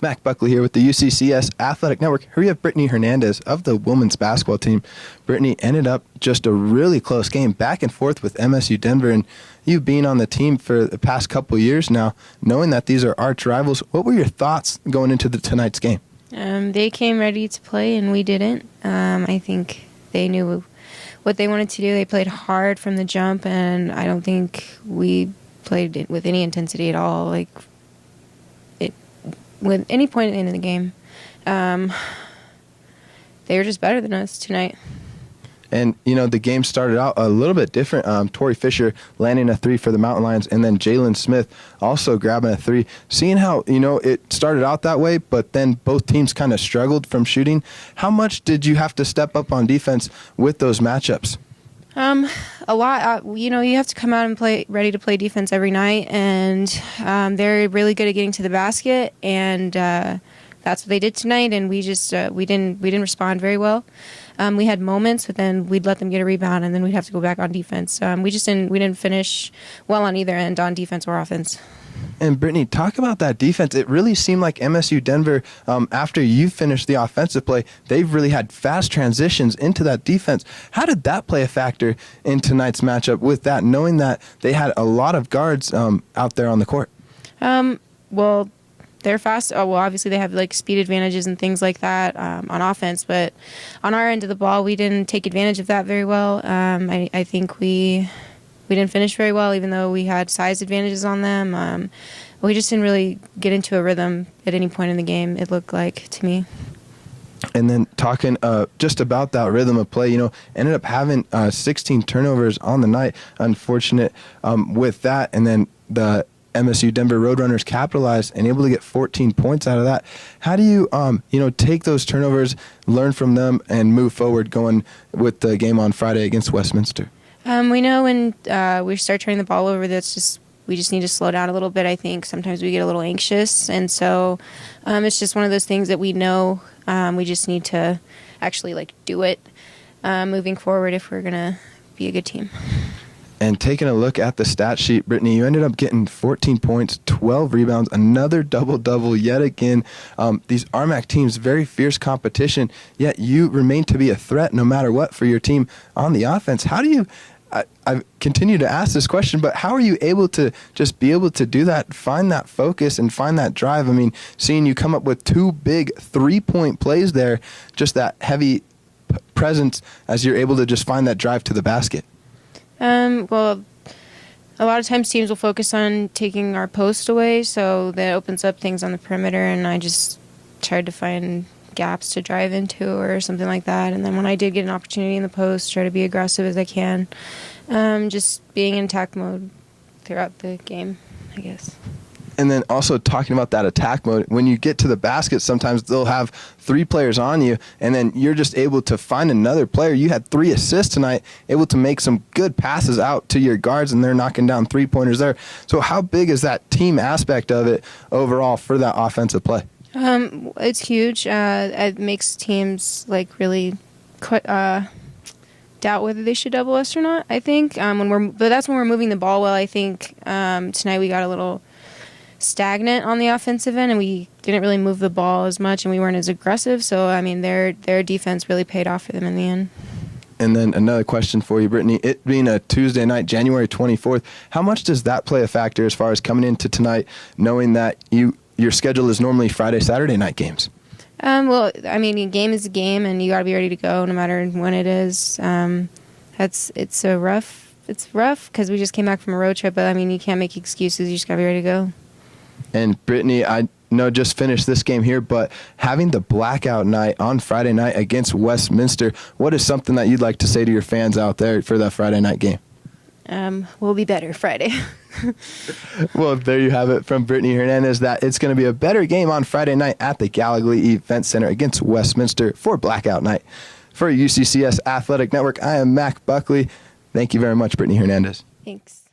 Mac Buckley here with the UCCS Athletic Network. Here we have Brittany Hernandez of the women's basketball team. Brittany, ended up just a really close game, back and forth with MSU Denver, and you being on the team for the past couple years now, knowing that these are arch rivals, what were your thoughts going into tonight's game? They came ready to play, and we didn't. I think they knew what they wanted to do. They played hard from the jump, and I don't think we played it with any intensity at all. With any point in the game, they were just better than us tonight. And, the game started out a little bit different. Tori Fisher landing a three for the Mountain Lions, and then Jalen Smith also grabbing a three. Seeing how, it started out that way, but then both teams kind of struggled from shooting. How much did you have to step up on defense with those matchups? A lot. You have to come out and play ready to play defense every night, and they're really good at getting to the basket, and that's what they did tonight. And we just we didn't respond very well. We had moments, but then we'd let them get a rebound, and then we'd have to go back on defense. We didn't finish well on either end, on defense or offense. And Brittany, talk about that defense. It really seemed like MSU Denver, after you finished the offensive play, they've really had fast transitions into that defense. How did that play a factor in tonight's matchup with that, knowing that they had a lot of guards out there on the court? Well, they're fast. Obviously they have speed advantages and things like that on offense, but on our end of the ball, we didn't take advantage of that very well. I think we didn't finish very well, even though we had size advantages on them. We just didn't really get into a rhythm at any point in the game, it looked like to me. And then talking just about that rhythm of play, ended up having 16 turnovers on the night. Unfortunate with that. And then the MSU Denver Roadrunners capitalized and able to get 14 points out of that. How do you, take those turnovers, learn from them, and move forward going with the game on Friday against Westminster? We know when we start turning the ball over, we just need to slow down a little bit. I think sometimes we get a little anxious, and so it's just one of those things that we know we just need to actually do it moving forward if we're gonna be a good team. And taking a look at the stat sheet, Brittany, you ended up getting 14 points, 12 rebounds, another double-double yet again. These RMAC teams, very fierce competition, yet you remain to be a threat no matter what for your team on the offense. How do you, I continue to ask this question, but how are you able to just be able to do that, find that focus and find that drive? I mean, seeing you come up with two big three-point plays there, just that heavy presence as you're able to just find that drive to the basket. Well, a lot of times teams will focus on taking our post away, so that opens up things on the perimeter, and I just tried to find gaps to drive into or something like that. And then when I did get an opportunity in the post, try to be aggressive as I can. Just being in attack mode throughout the game, I guess. And then also talking about that attack mode, when you get to the basket, sometimes they'll have three players on you, and then you're just able to find another player. You had 3 assists tonight, able to make some good passes out to your guards, and they're knocking down three-pointers there. So how big is that team aspect of it overall for that offensive play? It's huge. It makes teams really doubt whether they should double us or not, I think. But that's when we're moving the ball well. I think tonight we got a little stagnant on the offensive end, and we didn't really move the ball as much, and we weren't as aggressive. So, their defense really paid off for them in the end. And then another question for you, Brittany. It being a Tuesday night, January 24th, how much does that play a factor as far as coming into tonight, knowing that your schedule is normally Friday, Saturday night games? Well, a game is a game, and you got to be ready to go no matter when it is. It's rough because we just came back from a road trip, but, you can't make excuses. You just got to be ready to go. And Brittany, I know just finished this game here, but having the blackout night on Friday night against Westminster, what is something that you'd like to say to your fans out there for that Friday night game? We'll be better Friday. Well, there you have it from Brittany Hernandez, that it's going to be a better game on Friday night at the Gallagly Event Center against Westminster for blackout night. For UCCS Athletic Network, I am Mac Buckley. Thank you very much, Brittany Hernandez. Thanks.